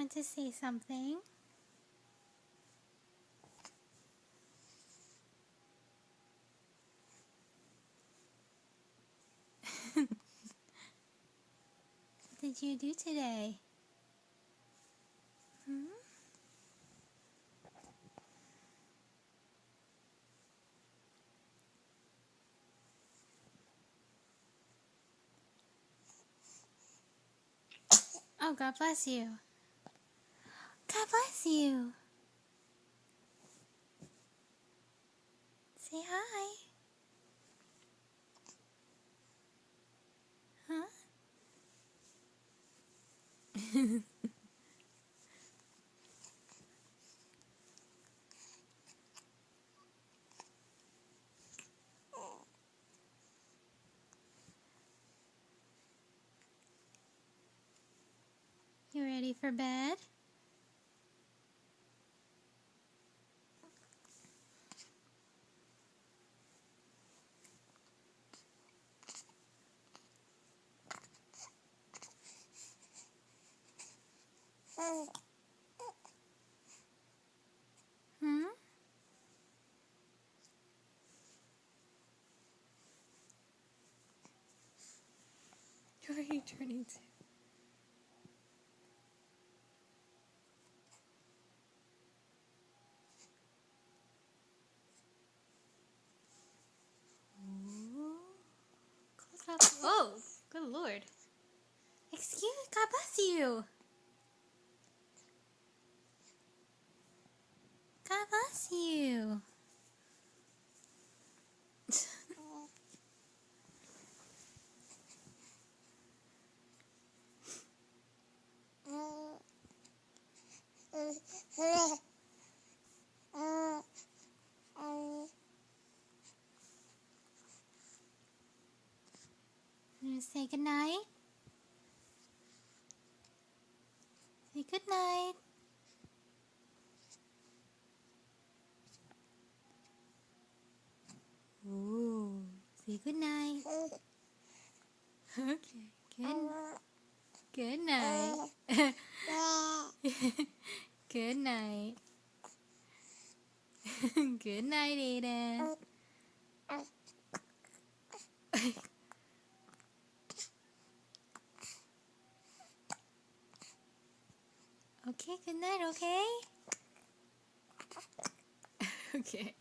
want to say something? What did you do today? Hmm? Oh, God bless you. God bless you. Say hi. Huh? You ready for bed? Hmm? Who are you turning to? Close up. Oh, good Lord. Excuse me, God bless you. God bless you. You want to say goodnight? Say goodnight. Ooh, say goodnight. Okay, good night. Good night. Good night, Aiden. Okay, good night, okay? Okay.